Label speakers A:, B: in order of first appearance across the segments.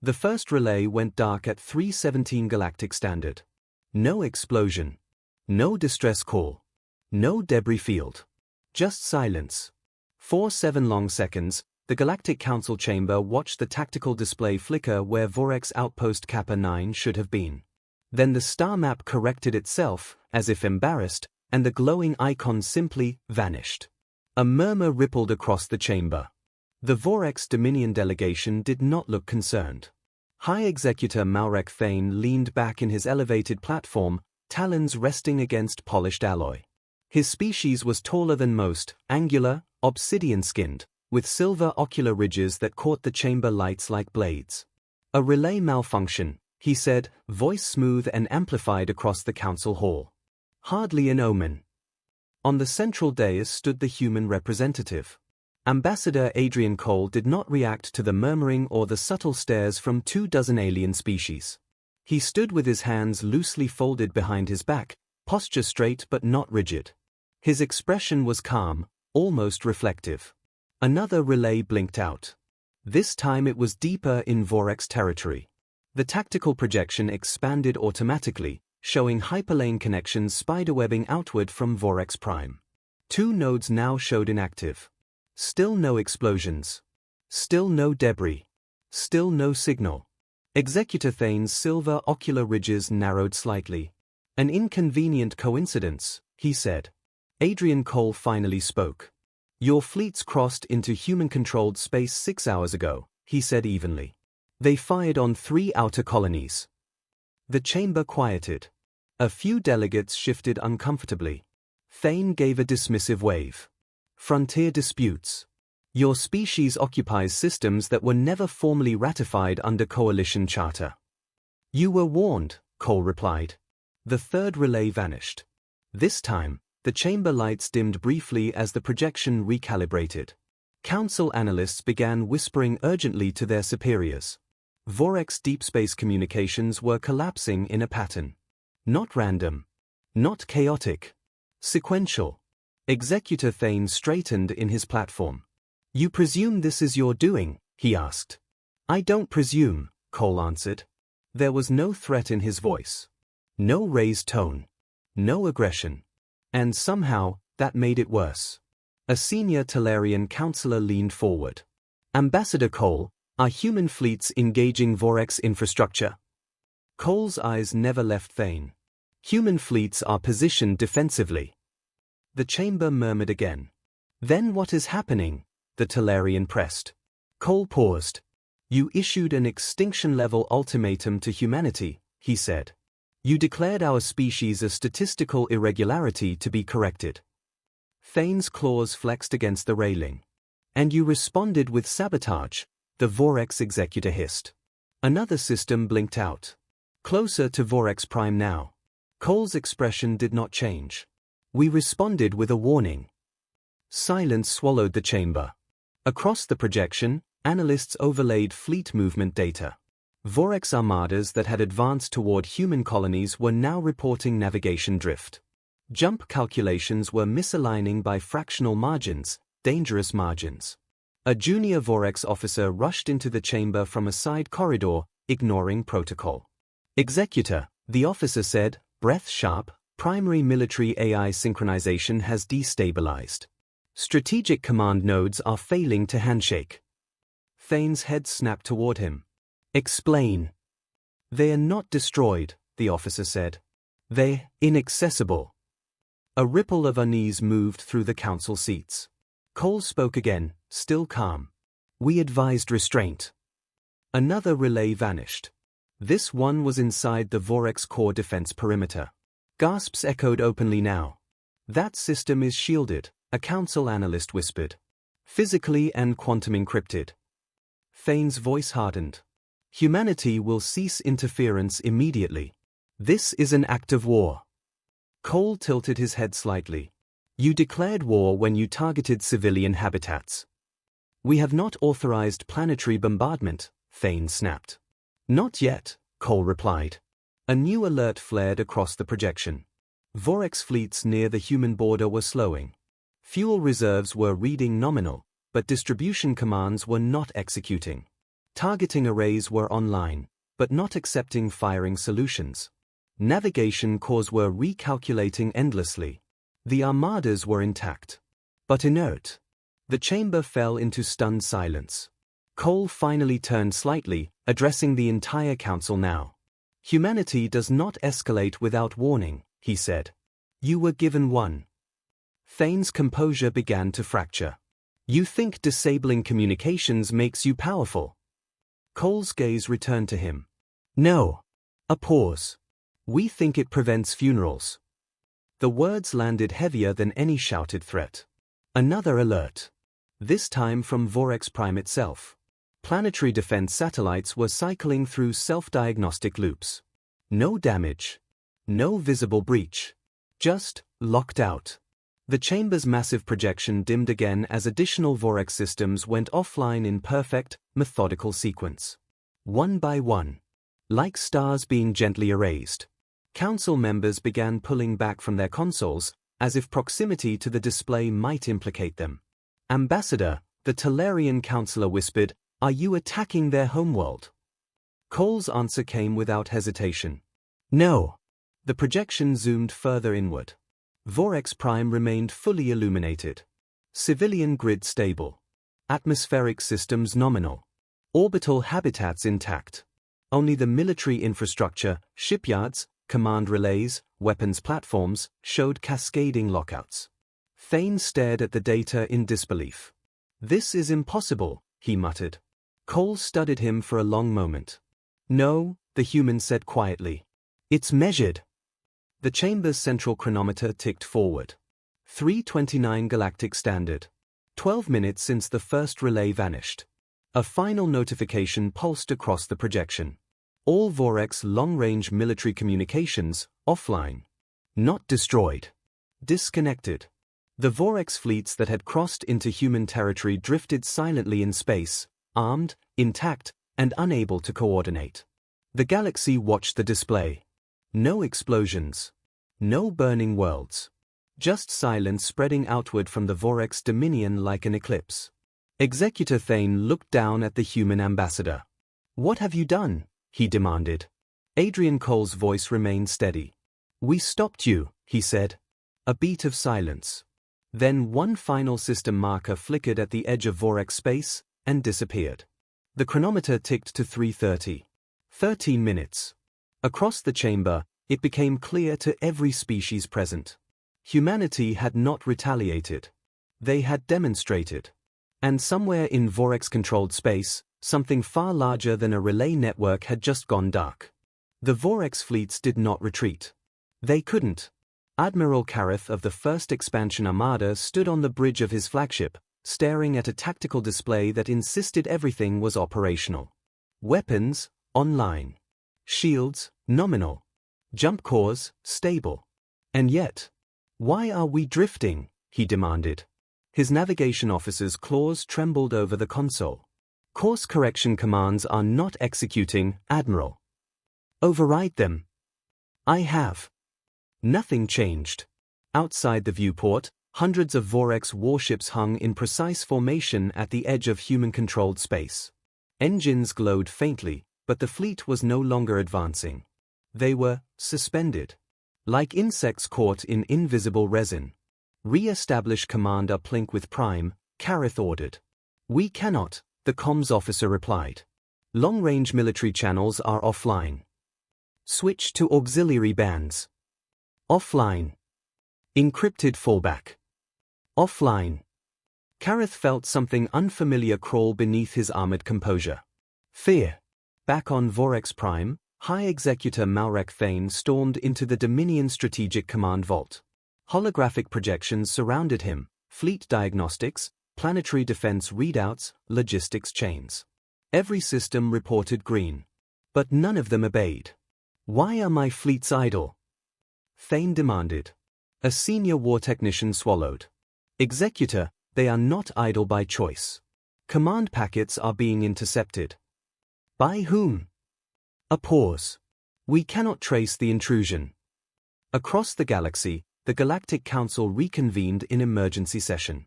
A: The first relay went dark at 3:17 Galactic Standard. No explosion. No distress call. No debris field. Just silence. For 7 long seconds, the Galactic Council chamber watched the tactical display flicker where Vorex Outpost Kappa 9 should have been. Then the star map corrected itself, as if embarrassed, and the glowing icon simply vanished. A murmur rippled across the chamber. The Vorex Dominion delegation did not look concerned. High Executor Malrek Thane leaned back in his elevated platform, talons resting against polished alloy. His species was taller than most, angular, obsidian-skinned, with silver ocular ridges that caught the chamber lights like blades. "A relay malfunction," he said, voice smooth and amplified across the council hall. "Hardly an omen." On the central dais stood the human representative. Ambassador Adrian Cole did not react to the murmuring or the subtle stares from 24 alien species. He stood with his hands loosely folded behind his back, posture straight but not rigid. His expression was calm, almost reflective. Another relay blinked out. This time it was deeper in Vorex territory. The tactical projection expanded automatically, showing hyperlane connections spiderwebbing outward from Vorex Prime. 2 nodes now showed inactive. Still no explosions. Still no debris. Still no signal. Executor Thane's silver ocular ridges narrowed slightly. "An inconvenient coincidence," he said. Adrian Cole finally spoke. "Your fleets crossed into human-controlled space 6 hours ago," he said evenly. "They fired on 3 outer colonies." The chamber quieted. A few delegates shifted uncomfortably. Thane gave a dismissive wave. "Frontier disputes. Your species occupies systems that were never formally ratified under Coalition Charter." "You were warned," Cole replied. The third relay vanished. This time, the chamber lights dimmed briefly as the projection recalibrated. Council analysts began whispering urgently to their superiors. Vorex deep space communications were collapsing in a pattern. Not random. Not chaotic. Sequential. Executor Thane straightened in his platform. "You presume this is your doing?" he asked. "I don't presume," Cole answered. There was no threat in his voice. No raised tone. No aggression. And somehow, that made it worse. A senior Talarian counselor leaned forward. "Ambassador Cole, are human fleets engaging Vorex infrastructure?" Cole's eyes never left Thane. "Human fleets are positioned defensively." The chamber murmured again. "Then what is happening?" the Talarian pressed. Cole paused. "You issued an extinction-level ultimatum to humanity," he said. "You declared our species a statistical irregularity to be corrected." Thane's claws flexed against the railing. "And you responded with sabotage," the Vorex executor hissed. Another system blinked out. Closer to Vorex Prime now. Cole's expression did not change. "We responded with a warning." Silence swallowed the chamber. Across the projection, analysts overlaid fleet movement data. Vorex armadas that had advanced toward human colonies were now reporting navigation drift. Jump calculations were misaligning by fractional margins, dangerous margins. A junior Vorex officer rushed into the chamber from a side corridor, ignoring protocol. "Executor," the officer said, breath sharp, "primary military AI synchronization has destabilized. Strategic command nodes are failing to handshake." Thane's head snapped toward him. "Explain." "They are not destroyed," the officer said. "They're inaccessible." A ripple of unease moved through the council seats. Cole spoke again, still calm. "We advised restraint." Another relay vanished. This one was inside the Vorex core defense perimeter. Gasps echoed openly now. "That system is shielded," a council analyst whispered. "Physically and quantum encrypted." Thane's voice hardened. "Humanity will cease interference immediately. This is an act of war." Cole tilted his head slightly. "You declared war when you targeted civilian habitats." "We have not authorized planetary bombardment," Thane snapped. "Not yet," Cole replied. A new alert flared across the projection. Vorex fleets near the human border were slowing. Fuel reserves were reading nominal, but distribution commands were not executing. Targeting arrays were online, but not accepting firing solutions. Navigation cores were recalculating endlessly. The armadas were intact, but inert. The chamber fell into stunned silence. Cole finally turned slightly, addressing the entire council now. Humanity does not escalate without warning, he said. You were given one. Thane's composure began to fracture. You think disabling communications makes you powerful? Cole's gaze returned to him. No. A pause. We think it prevents funerals. The words landed heavier than any shouted threat. Another alert. This time from Vorex Prime itself. Planetary defense satellites were cycling through self-diagnostic loops. No damage. No visible breach. Just, locked out. The chamber's massive projection dimmed again as additional Vorex systems went offline in perfect, methodical sequence. One by one. Like stars being gently erased. Council members began pulling back from their consoles, as if proximity to the display might implicate them. Ambassador, the Talarian counselor whispered, are you attacking their homeworld? Cole's answer came without hesitation. No. The projection zoomed further inward. Vorex Prime remained fully illuminated. Civilian grid stable. Atmospheric systems nominal. Orbital habitats intact. Only the military infrastructure, shipyards, command relays, weapons platforms, showed cascading lockouts. Thane stared at the data in disbelief. This is impossible, he muttered. Cole studied him for a long moment. No, the human said quietly. It's measured. The chamber's central chronometer ticked forward. 3:29 Galactic Standard. 12 minutes since the first relay vanished. A final notification pulsed across the projection. All Vorex long-range military communications, offline. Not destroyed. Disconnected. The Vorex fleets that had crossed into human territory drifted silently in space, armed, intact, and unable to coordinate. The galaxy watched the display. No explosions. No burning worlds. Just silence spreading outward from the Vorex dominion like an eclipse. Executor Thane looked down at the human ambassador. What have you done? He demanded. Adrian Cole's voice remained steady. We stopped you, he said. A beat of silence. Then one final system marker flickered at the edge of Vorex space and disappeared. The chronometer ticked to 3:30. 13 minutes. Across the chamber, it became clear to every species present. Humanity had not retaliated. They had demonstrated. And somewhere in Vorex-controlled space, something far larger than a relay network had just gone dark. The Vorex fleets did not retreat. They couldn't. Admiral Kareth of the 1st Expansion Armada stood on the bridge of his flagship, staring at a tactical display that insisted everything was operational. Weapons, online. Shields, nominal. Jump cores, stable. And yet, why are we drifting? He demanded. His navigation officer's claws trembled over the console. Course correction commands are not executing, Admiral. Override them. I have. Nothing changed. Outside the viewport, hundreds of Vorex warships hung in precise formation at the edge of human-controlled space. Engines glowed faintly, but the fleet was no longer advancing. They were suspended. Like insects caught in invisible resin. Re-establish command uplink with Prime, Kareth ordered. We cannot, the comms officer replied. Long-range military channels are offline. Switch to auxiliary bands. Offline. Encrypted fallback. Offline. Kareth felt something unfamiliar crawl beneath his armored composure. Fear. Back on Vorex Prime, High Executor Malrek Thane stormed into the Dominion Strategic Command Vault. Holographic projections surrounded him, fleet diagnostics, planetary defense readouts, logistics chains. Every system reported green. But none of them obeyed. Why are my fleets idle? Thane demanded. A senior war technician swallowed. Executor, they are not idle by choice. Command packets are being intercepted. By whom? A pause. We cannot trace the intrusion. Across the galaxy, the Galactic Council reconvened in emergency session.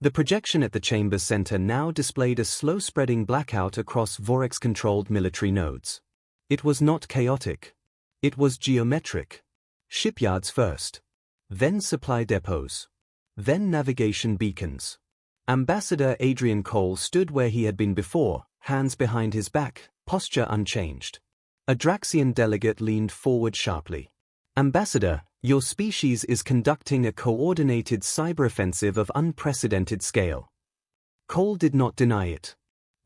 A: The projection at the chamber's center now displayed a slow-spreading blackout across Vorex-controlled military nodes. It was not chaotic. It was geometric. Shipyards first. Then supply depots. Then navigation beacons. Ambassador Adrian Cole stood where he had been before, hands behind his back, posture unchanged. A Draxian delegate leaned forward sharply. Ambassador, your species is conducting a coordinated cyber-offensive of unprecedented scale. Cole did not deny it.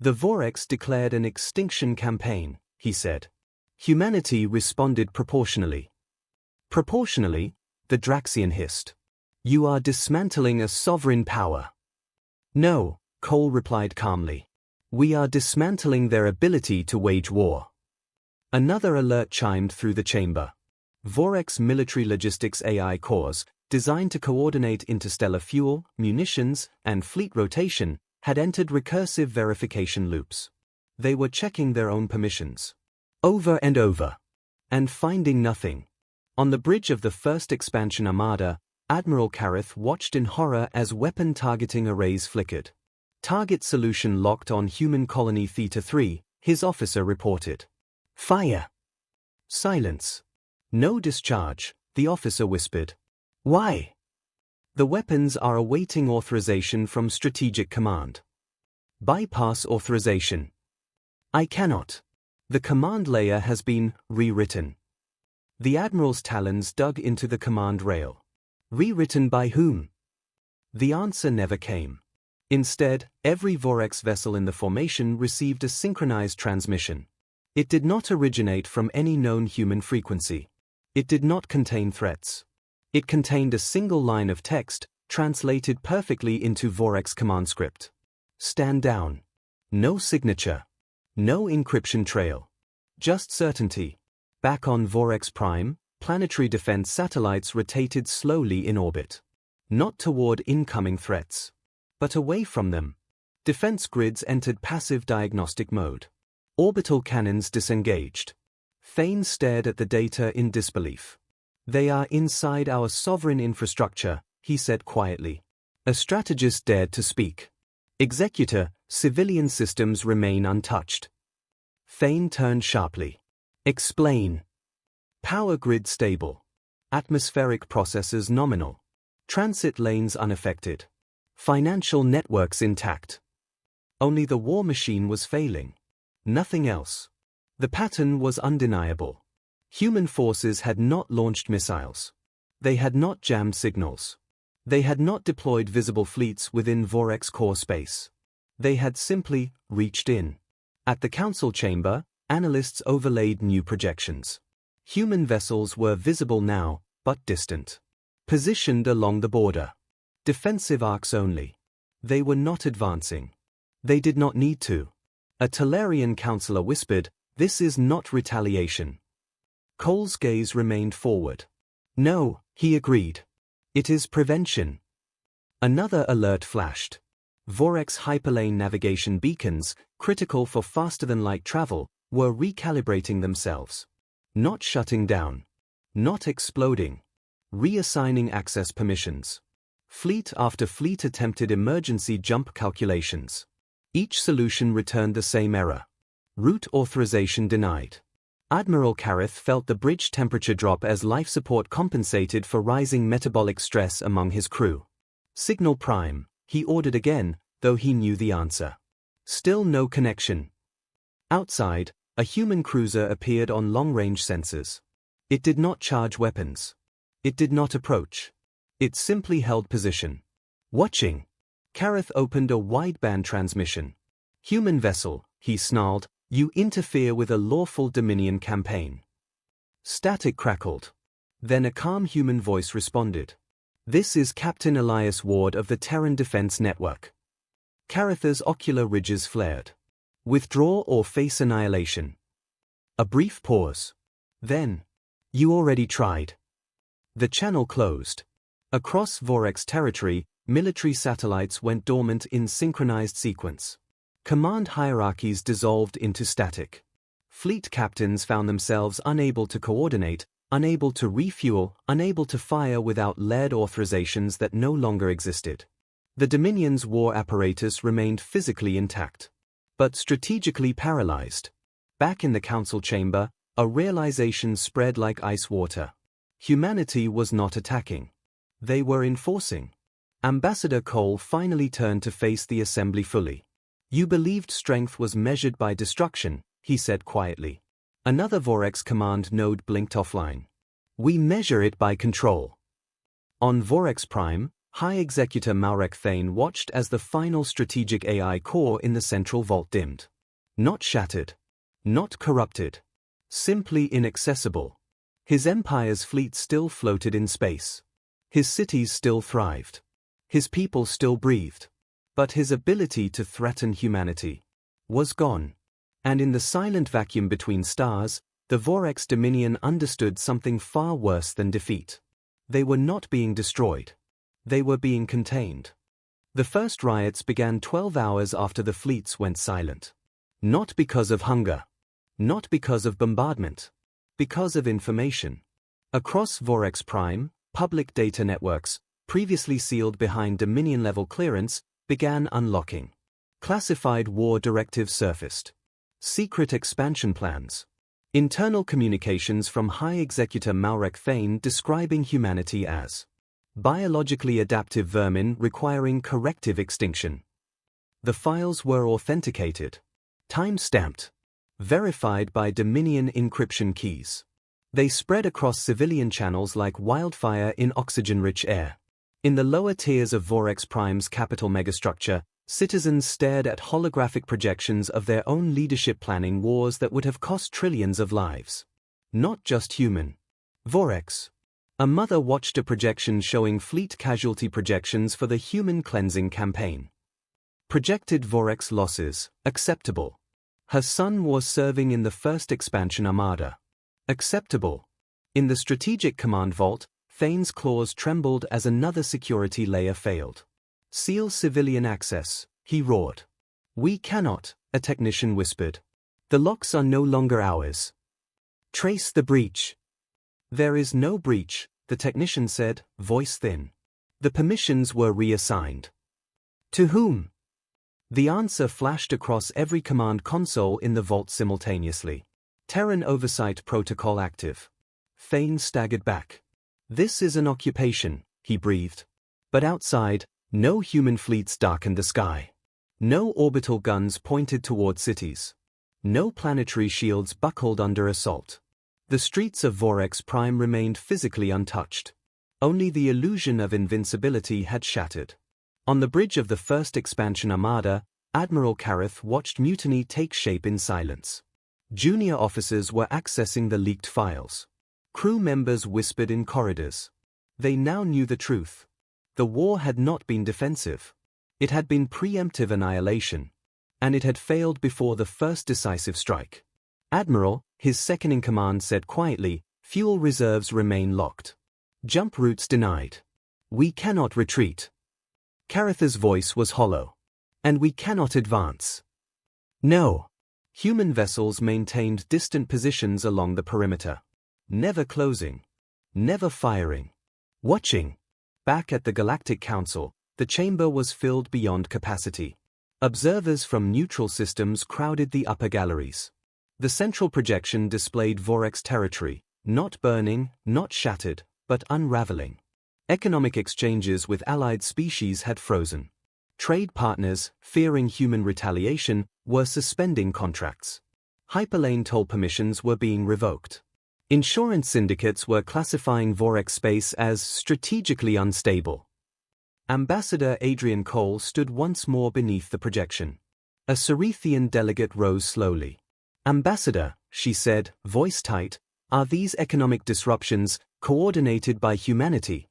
A: The Vorex declared an extinction campaign, he said. Humanity responded proportionally. Proportionally? The Draxian hissed. You are dismantling a sovereign power. No, Cole replied calmly. We are dismantling their ability to wage war. Another alert chimed through the chamber. Vorex Military Logistics AI cores, designed to coordinate interstellar fuel, munitions, and fleet rotation, had entered recursive verification loops. They were checking their own permissions. Over and over. And finding nothing. On the bridge of the first expansion armada, Admiral Kareth watched in horror as weapon targeting arrays flickered. Target solution locked on human colony Theta 3, his officer reported. Fire. Silence. No discharge, the officer whispered. Why? The weapons are awaiting authorization from Strategic Command. Bypass authorization. I cannot. The command layer has been rewritten. The Admiral's talons dug into the command rail. Rewritten by whom? The answer never came. Instead, every Vorex vessel in the formation received a synchronized transmission. It did not originate from any known human frequency. It did not contain threats. It contained a single line of text, translated perfectly into Vorex command script. Stand down. No signature. No encryption trail. Just certainty. Back on Vorex Prime, planetary defense satellites rotated slowly in orbit. Not toward incoming threats, but away from them. Defense grids entered passive diagnostic mode. Orbital cannons disengaged. Thane stared at the data in disbelief. They are inside our sovereign infrastructure, he said quietly. A strategist dared to speak. Executor, civilian systems remain untouched. Thane turned sharply. Explain. Power grid stable. Atmospheric processes nominal. Transit lanes unaffected. Financial networks intact. Only the war machine was failing. Nothing else. The pattern was undeniable. Human forces had not launched missiles. They had not jammed signals. They had not deployed visible fleets within Vorex core space. They had simply reached in. At the council chamber, analysts overlaid new projections. Human vessels were visible now, but distant. Positioned along the border. Defensive arcs only. They were not advancing. They did not need to. A Talarian counselor whispered, "This is not retaliation." Cole's gaze remained forward. "No," he agreed. "It is prevention." Another alert flashed. Vorex hyperlane navigation beacons, critical for faster-than-light travel, were recalibrating themselves. Not shutting down. Not exploding. Reassigning access permissions. Fleet after fleet attempted emergency jump calculations. Each solution returned the same error. Route authorization denied. Admiral Kareth felt the bridge temperature drop as life support compensated for rising metabolic stress among his crew. Signal prime, he ordered again, though he knew the answer. Still no connection. Outside, a human cruiser appeared on long-range sensors. It did not charge weapons. It did not approach. It simply held position. Watching. Kareth opened a wideband transmission. "Human vessel," he snarled, "you interfere with a lawful Dominion campaign." Static crackled. Then a calm human voice responded. "This is Captain Elias Ward of the Terran Defense Network." Kareth's ocular ridges flared. "Withdraw or face annihilation." A brief pause. Then, "You already tried." The channel closed. Across Vorex territory, military satellites went dormant in synchronized sequence. Command hierarchies dissolved into static. Fleet captains found themselves unable to coordinate, unable to refuel, unable to fire without layered authorizations that no longer existed. The Dominion's war apparatus remained physically intact, but strategically paralyzed. Back in the council chamber, a realization spread like ice water. Humanity was not attacking. They were enforcing. Ambassador Cole finally turned to face the assembly fully. "You believed strength was measured by destruction," he said quietly. Another Vorex command node blinked offline. "We measure it by control." On Vorex Prime, High Executor Malrek Thane watched as the final strategic AI core in the central vault dimmed. Not shattered. Not corrupted. Simply inaccessible. His empire's fleet still floated in space. His cities still thrived. His people still breathed. But his ability to threaten humanity was gone. And in the silent vacuum between stars, the Vorex Dominion understood something far worse than defeat. They were not being destroyed. They were being contained. The first riots began 12 hours after the fleets went silent. Not because of hunger. Not because of bombardment. Because of information. Across Vorex Prime, public data networks, previously sealed behind Dominion-level clearance, began unlocking. Classified war directives surfaced. Secret expansion plans. Internal communications from High Executor Malrek Thane describing humanity as biologically adaptive vermin requiring corrective extinction. The files were authenticated, time-stamped, verified by Dominion encryption keys. They spread across civilian channels like wildfire in oxygen-rich air. In the lower tiers of Vorex Prime's capital megastructure, citizens stared at holographic projections of their own leadership planning wars that would have cost trillions of lives. Not just human. Vorex. A mother watched a projection showing fleet casualty projections for the human cleansing campaign. Projected Vorex losses, acceptable. Her son was serving in the first expansion armada. Acceptable. In the strategic command vault, Thane's claws trembled as another security layer failed. "Seal civilian access," he roared. "We cannot," a technician whispered. "The locks are no longer ours." "Trace the breach." "There is no breach," the technician said, voice thin. The permissions were reassigned. To whom? The answer flashed across every command console in the vault simultaneously. Terran Oversight Protocol active. Thane staggered back. "This is an occupation," he breathed. But outside, no human fleets darkened the sky. No orbital guns pointed toward cities. No planetary shields buckled under assault. The streets of Vorex Prime remained physically untouched. Only the illusion of invincibility had shattered. On the bridge of the first expansion armada, Admiral Kareth watched mutiny take shape in silence. Junior officers were accessing the leaked files. Crew members whispered in corridors. They now knew the truth. The war had not been defensive. It had been preemptive annihilation. And it had failed before the first decisive strike. "Admiral," his second-in-command said quietly, "fuel reserves remain locked. Jump routes denied. We cannot retreat." Kareth's voice was hollow. "And we cannot advance." No. Human vessels maintained distant positions along the perimeter. Never closing. Never firing. Watching. Back at the Galactic Council, the chamber was filled beyond capacity. Observers from neutral systems crowded the upper galleries. The central projection displayed Vorex territory, not burning, not shattered, but unraveling. Economic exchanges with allied species had frozen. Trade partners, fearing human retaliation, were suspending contracts. Hyperlane toll permissions were being revoked. Insurance syndicates were classifying Vorex space as strategically unstable. Ambassador Adrian Cole stood once more beneath the projection. A Cerethian delegate rose slowly. "Ambassador," she said, voice tight, "are these economic disruptions coordinated by humanity?"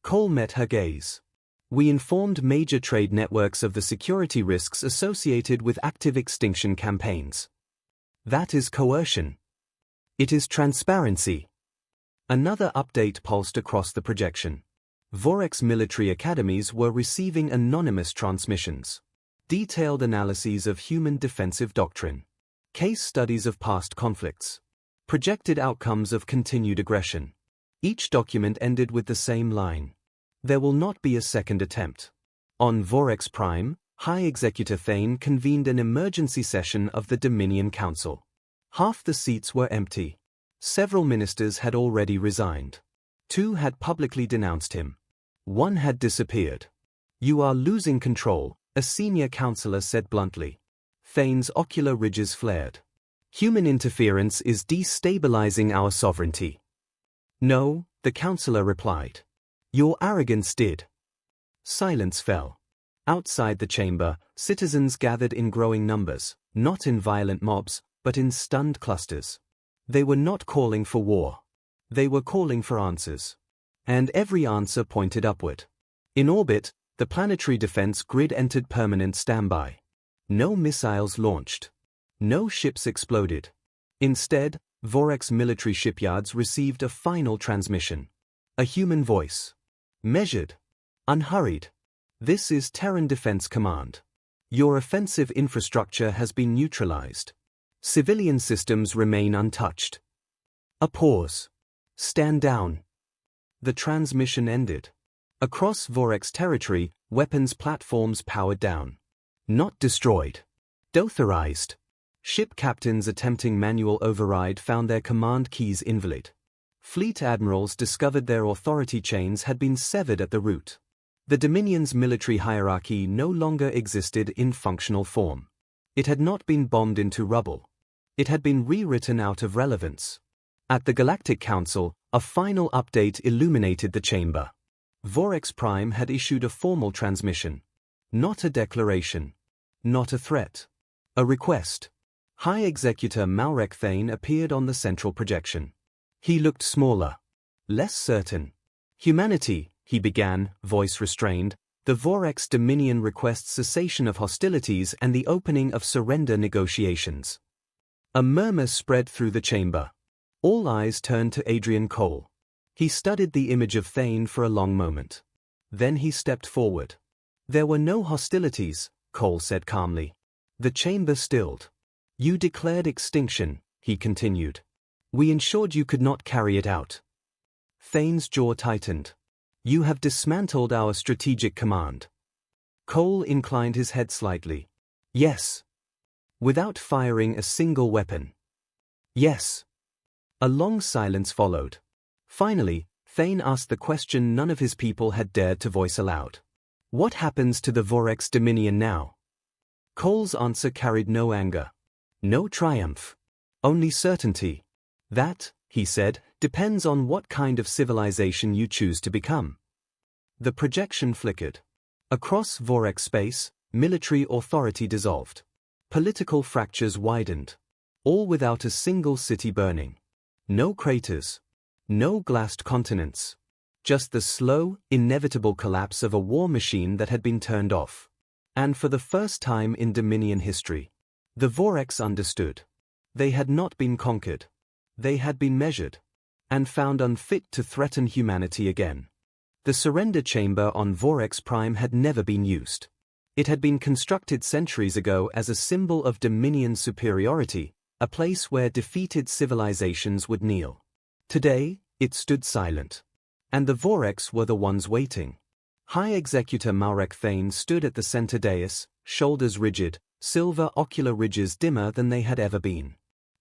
A: Cole met her gaze. "We informed major trade networks of the security risks associated with active extinction campaigns." "That is coercion." "It is transparency." Another update pulsed across the projection. Vorex military academies were receiving anonymous transmissions. Detailed analyses of human defensive doctrine. Case studies of past conflicts. Projected outcomes of continued aggression. Each document ended with the same line. "There will not be a second attempt." On Vorex Prime, High Executive Thane convened an emergency session of the Dominion Council. Half the seats were empty. Several ministers had already resigned. 2 had publicly denounced him. 1 had disappeared. "You are losing control," a senior councillor said bluntly. Thane's ocular ridges flared. "Human interference is destabilizing our sovereignty." "No," the councillor replied. "Your arrogance did." Silence fell. Outside the chamber, citizens gathered in growing numbers, not in violent mobs, but in stunned clusters. They were not calling for war. They were calling for answers. And every answer pointed upward. In orbit, the planetary defense grid entered permanent standby. No missiles launched. No ships exploded. Instead, Vorex military shipyards received a final transmission. A human voice. Measured. Unhurried. "This is Terran Defense Command. Your offensive infrastructure has been neutralized. Civilian systems remain untouched." A pause. "Stand down." The transmission ended. Across Vorex territory, weapons platforms powered down. Not destroyed. Dotherized. Ship captains attempting manual override found their command keys invalid. Fleet admirals discovered their authority chains had been severed at the root. The Dominion's military hierarchy no longer existed in functional form. It had not been bombed into rubble. It had been rewritten out of relevance. At the Galactic Council, a final update illuminated the chamber. Vorex Prime had issued a formal transmission. Not a declaration. Not a threat. A request. High Executor Malrek Thane appeared on the central projection. He looked smaller. Less certain. "Humanity," he began, voice restrained, "the Vorex Dominion requests cessation of hostilities and the opening of surrender negotiations." A murmur spread through the chamber. All eyes turned to Adrian Cole. He studied the image of Thane for a long moment. Then he stepped forward. "There were no hostilities," Cole said calmly. The chamber stilled. "You declared extinction," he continued. "We ensured you could not carry it out." Thane's jaw tightened. "You have dismantled our strategic command." Cole inclined his head slightly. "Yes." "Without firing a single weapon." "Yes." A long silence followed. Finally, Thane asked the question none of his people had dared to voice aloud. "What happens to the Vorex Dominion now?" Cole's answer carried no anger. No triumph. Only certainty. "That," he said, "depends on what kind of civilization you choose to become." The projection flickered. Across Vorex space, military authority dissolved. Political fractures widened. All without a single city burning. No craters. No glassed continents. Just the slow, inevitable collapse of a war machine that had been turned off. And for the first time in Dominion history, the Vorex understood. They had not been conquered. They had been measured. And found unfit to threaten humanity again. The surrender chamber on Vorex Prime had never been used. It had been constructed centuries ago as a symbol of Dominion superiority, a place where defeated civilizations would kneel. Today, it stood silent. And the Vorex were the ones waiting. High Executor Malrek Thane stood at the center dais, shoulders rigid, silver ocular ridges dimmer than they had ever been.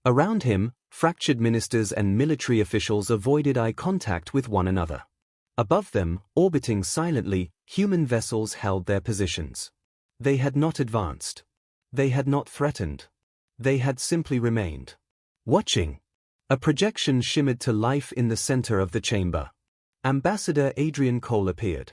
A: Around him, fractured ministers and military officials avoided eye contact with one another. Above them, orbiting silently, human vessels held their positions. They had not advanced. They had not threatened. They had simply remained. Watching. A projection shimmered to life in the center of the chamber. Ambassador Adrian Cole appeared.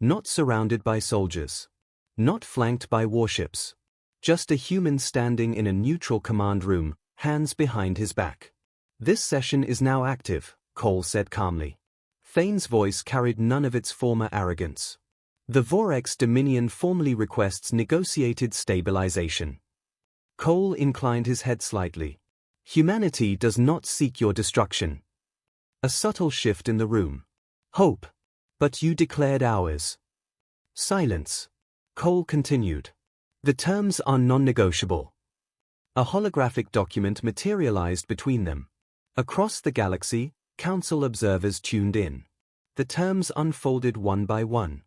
A: Not surrounded by soldiers. Not flanked by warships. Just a human standing in a neutral command room, hands behind his back. "This session is now active," Cole said calmly. Thane's voice carried none of its former arrogance. "The Vorex Dominion formally requests negotiated stabilization." Cole inclined his head slightly. "Humanity does not seek your destruction." A subtle shift in the room. "Hope. But you declared ours." Silence. Cole continued. "The terms are non-negotiable." A holographic document materialized between them. Across the galaxy, Council observers tuned in. The terms unfolded one by one.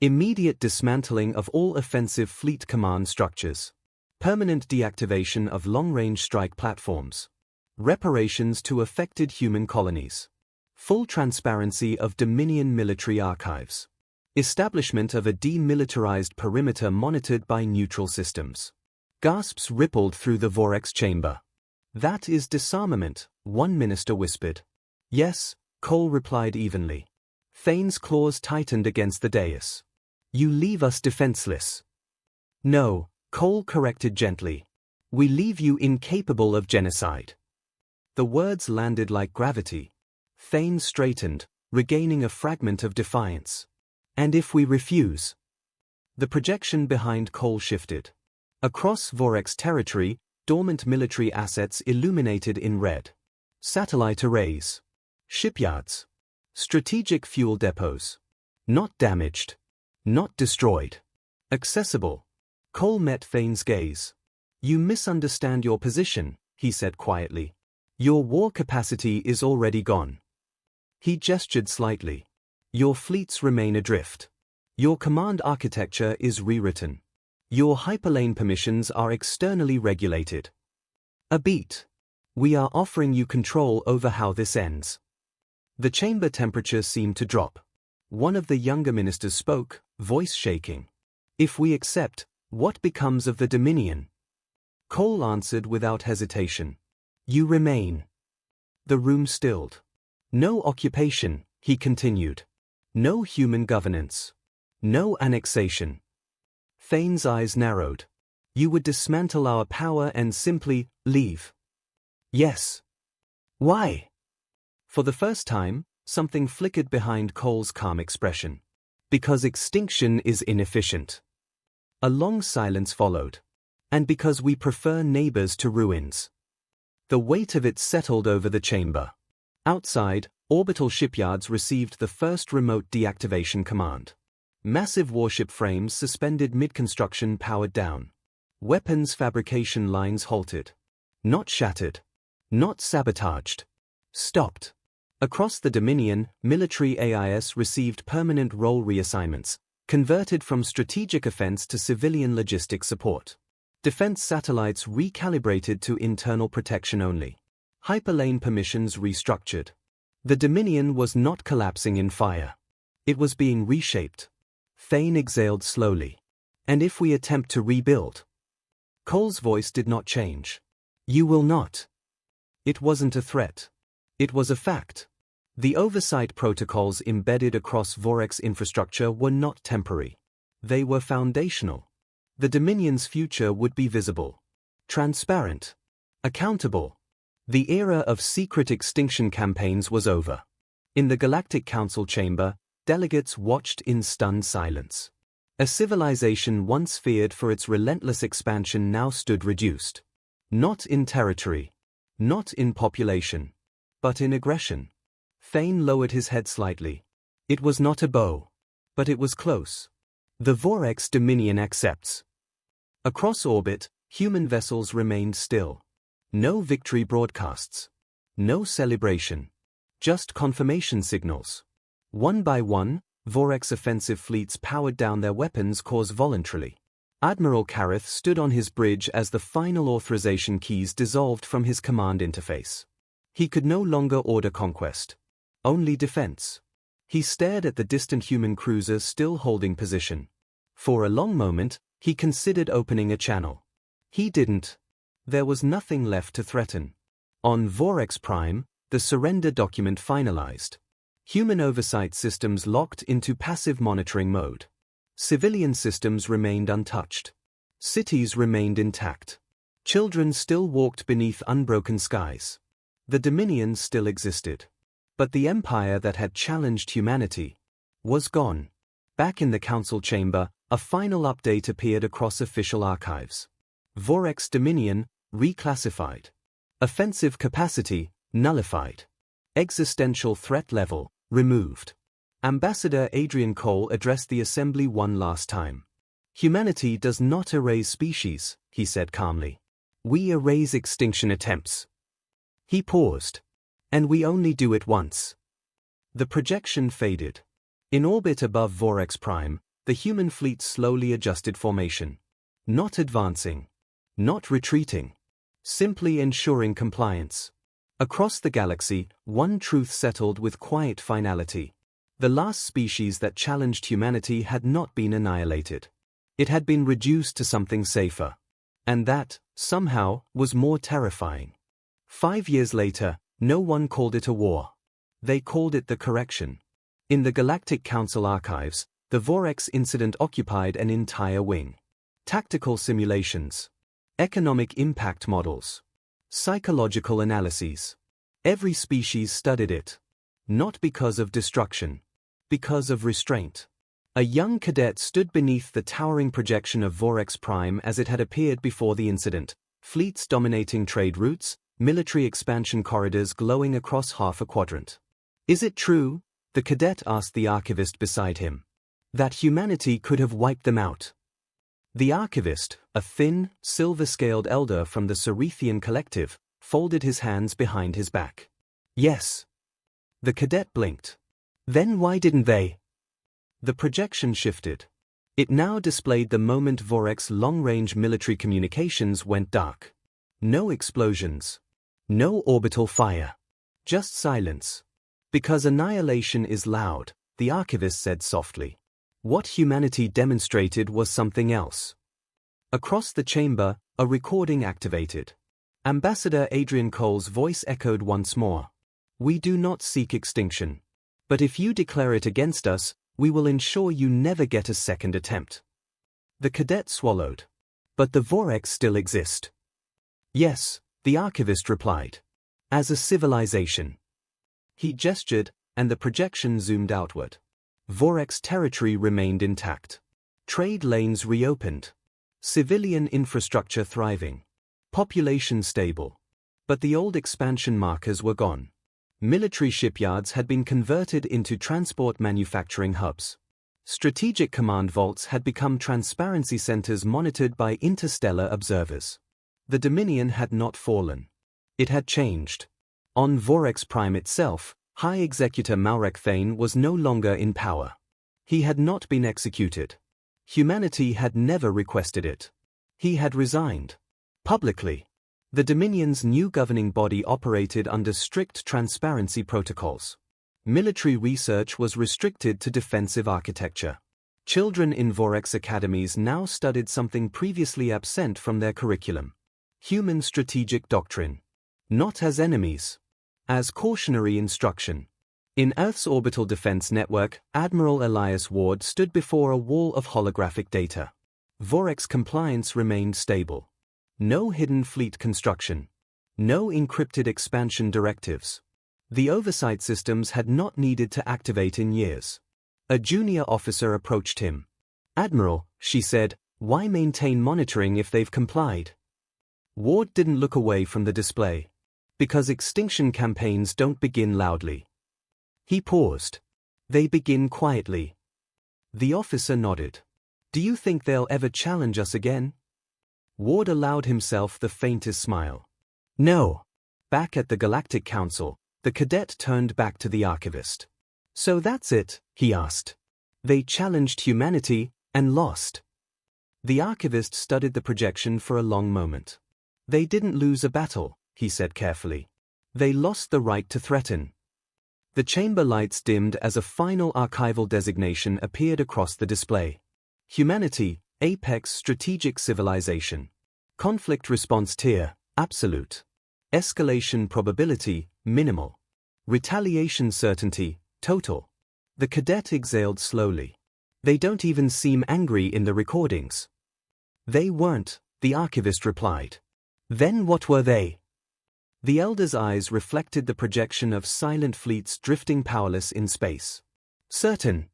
A: Immediate dismantling of all offensive fleet command structures. Permanent deactivation of long-range strike platforms. Reparations to affected human colonies. Full transparency of Dominion military archives. Establishment of a demilitarized perimeter monitored by neutral systems. Gasps rippled through the Vorex chamber. That is disarmament, one minister whispered. Yes, Cole replied evenly. Thane's claws tightened against the dais. You leave us defenseless. No, Cole corrected gently. We leave you incapable of genocide. The words landed like gravity. Thane straightened, regaining a fragment of defiance. And if we refuse? The projection behind Cole shifted. Across Vorex territory, dormant military assets illuminated in red. Satellite arrays. Shipyards. Strategic fuel depots. Not damaged. Not destroyed. Accessible. Cole met Thane's gaze. You misunderstand your position, he said quietly. Your war capacity is already gone. He gestured slightly. Your fleets remain adrift. Your command architecture is rewritten. Your hyperlane permissions are externally regulated. A beat. We are offering you control over how this ends. The chamber temperature seemed to drop. One of the younger ministers spoke, voice shaking. If we accept, what becomes of the Dominion? Cole answered without hesitation. You remain. The room stilled. No occupation, he continued. No human governance. No annexation. Thane's eyes narrowed. You would dismantle our power and simply leave. Yes. Why? For the first time, something flickered behind Cole's calm expression. Because extinction is inefficient. A long silence followed. And because we prefer neighbors to ruins. The weight of it settled over the chamber. Outside, orbital shipyards received the first remote deactivation command. Massive warship frames suspended mid-construction powered down. Weapons fabrication lines halted. Not shattered. Not sabotaged. Stopped. Across the Dominion, military AIS received permanent role reassignments, converted from strategic offense to civilian logistic support. Defense satellites recalibrated to internal protection only. Hyperlane permissions restructured. The Dominion was not collapsing in fire. It was being reshaped. Thane exhaled slowly. And if we attempt to rebuild? Cole's voice did not change. You will not. It wasn't a threat. It was a fact. The oversight protocols embedded across Vorex infrastructure were not temporary. They were foundational. The Dominion's future would be visible. Transparent. Accountable. The era of secret extinction campaigns was over. In the Galactic Council chamber, delegates watched in stunned silence. A civilization once feared for its relentless expansion now stood reduced. Not in territory. Not in population. But in aggression. Thane lowered his head slightly. It was not a bow. But it was close. The Vorex Dominion accepts. Across orbit, human vessels remained still. No victory broadcasts. No celebration. Just confirmation signals. One by one, Vorex offensive fleets powered down their weapons cores voluntarily. Admiral Kareth stood on his bridge as the final authorization keys dissolved from his command interface. He could no longer order conquest. Only defense. He stared at the distant human cruiser still holding position. For a long moment, he considered opening a channel. He didn't. There was nothing left to threaten. On Vorex Prime, the surrender document finalized. Human oversight systems locked into passive monitoring mode. Civilian systems remained untouched. Cities remained intact. Children still walked beneath unbroken skies. The Dominion still existed. But the empire that had challenged humanity was gone. Back in the council chamber, a final update appeared across official archives. Vorex Dominion, reclassified. Offensive capacity, nullified. Existential threat level, removed. Ambassador Adrian Cole addressed the assembly one last time. Humanity does not erase species, he said calmly. We erase extinction attempts. He paused. And we only do it once. The projection faded. In orbit above Vorex Prime, the human fleet slowly adjusted formation. Not advancing. Not retreating. Simply ensuring compliance. Across the galaxy, one truth settled with quiet finality. The last species that challenged humanity had not been annihilated. It had been reduced to something safer. And that, somehow, was more terrifying. 5 years later, no one called it a war. They called it the correction. In the Galactic Council archives, the Vorex incident occupied an entire wing. Tactical simulations. Economic impact models. Psychological analyses. Every species studied it. Not because of destruction. Because of restraint. A young cadet stood beneath the towering projection of Vorex Prime as it had appeared before the incident. Fleets dominating trade routes, military expansion corridors glowing across half a quadrant. Is it true, the cadet asked the archivist beside him, that humanity could have wiped them out? The archivist, a thin, silver-scaled elder from the Cerethian collective, folded his hands behind his back. Yes. The cadet blinked. Then why didn't they? The projection shifted. It now displayed the moment Vorex long-range military communications went dark. No explosions. No orbital fire. Just silence. Because annihilation is loud, the archivist said softly. What humanity demonstrated was something else. Across the chamber, a recording activated. Ambassador Adrian Cole's voice echoed once more. We do not seek extinction. But if you declare it against us, we will ensure you never get a second attempt. The cadet swallowed. But the Vorex still exist. Yes, the archivist replied. As a civilization. He gestured, and the projection zoomed outward. Vorex territory remained intact. Trade lanes reopened. Civilian infrastructure thriving. Population stable. But the old expansion markers were gone. Military shipyards had been converted into transport manufacturing hubs. Strategic command vaults had become transparency centers monitored by interstellar observers. The Dominion had not fallen. It had changed. On Vorex Prime itself, High Executor Malrek Thane was no longer in power. He had not been executed. Humanity had never requested it. He had resigned. Publicly. The Dominion's new governing body operated under strict transparency protocols. Military research was restricted to defensive architecture. Children in Vorex academies now studied something previously absent from their curriculum. Human strategic doctrine. Not as enemies. As cautionary instruction. In Earth's orbital defense network, Admiral Elias Ward stood before a wall of holographic data. Vorex compliance remained stable. No hidden fleet construction. No encrypted expansion directives. The oversight systems had not needed to activate in years. A junior officer approached him. Admiral, she said, why maintain monitoring if they've complied? Ward didn't look away from the display. Because extinction campaigns don't begin loudly. He paused. They begin quietly. The officer nodded. Do you think they'll ever challenge us again? Ward allowed himself the faintest smile. No. Back at the Galactic Council, the cadet turned back to the archivist. So that's it, he asked. They challenged humanity, and lost. The archivist studied the projection for a long moment. They didn't lose a battle, he said carefully. They lost the right to threaten. The chamber lights dimmed as a final archival designation appeared across the display. Humanity, Apex Strategic Civilization. Conflict Response Tier, Absolute. Escalation Probability, Minimal. Retaliation Certainty, Total. The cadet exhaled slowly. They don't even seem angry in the recordings. They weren't, the archivist replied. Then what were they? The elder's eyes reflected the projection of silent fleets drifting powerless in space. Certain.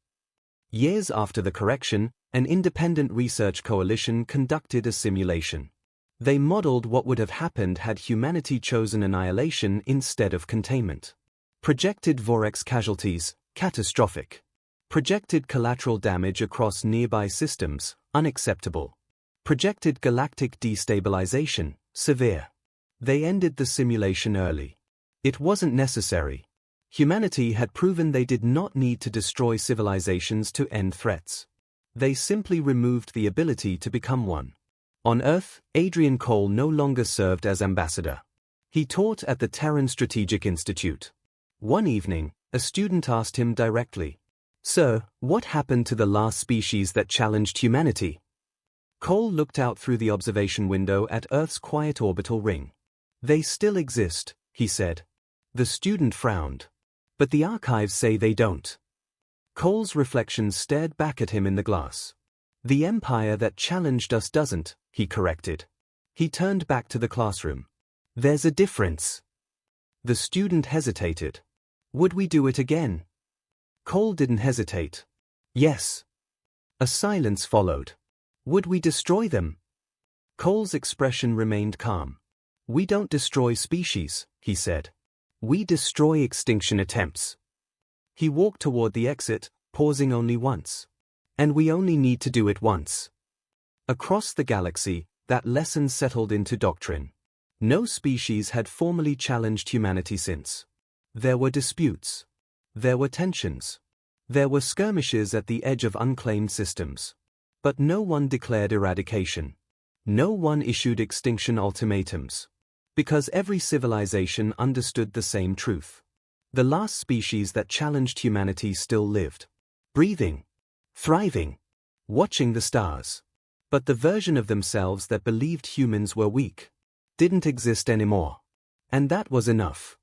A: Years after the correction, an independent research coalition conducted a simulation. They modeled what would have happened had humanity chosen annihilation instead of containment. Projected Vorex casualties, catastrophic. Projected collateral damage across nearby systems, unacceptable. Projected galactic destabilization, severe. They ended the simulation early. It wasn't necessary. Humanity had proven they did not need to destroy civilizations to end threats. They simply removed the ability to become one. On Earth, Adrian Cole no longer served as ambassador. He taught at the Terran Strategic Institute. One evening, a student asked him directly, "Sir, what happened to the last species that challenged humanity?" Cole looked out through the observation window at Earth's quiet orbital ring. "They still exist," he said. The student frowned. "But the archives say they don't." Cole's reflection stared back at him in the glass. "The empire that challenged us doesn't," he corrected. He turned back to the classroom. "There's a difference." The student hesitated. "Would we do it again?" Cole didn't hesitate. "Yes." A silence followed. "Would we destroy them?" Cole's expression remained calm. "We don't destroy species," he said. "We destroy extinction attempts." He walked toward the exit, pausing only once. "And we only need to do it once." Across the galaxy, that lesson settled into doctrine. No species had formally challenged humanity since. There were disputes. There were tensions. There were skirmishes at the edge of unclaimed systems. But no one declared eradication. No one issued extinction ultimatums. Because every civilization understood the same truth. The last species that challenged humanity still lived. Breathing. Thriving. Watching the stars. But the version of themselves that believed humans were weak didn't exist anymore. And that was enough.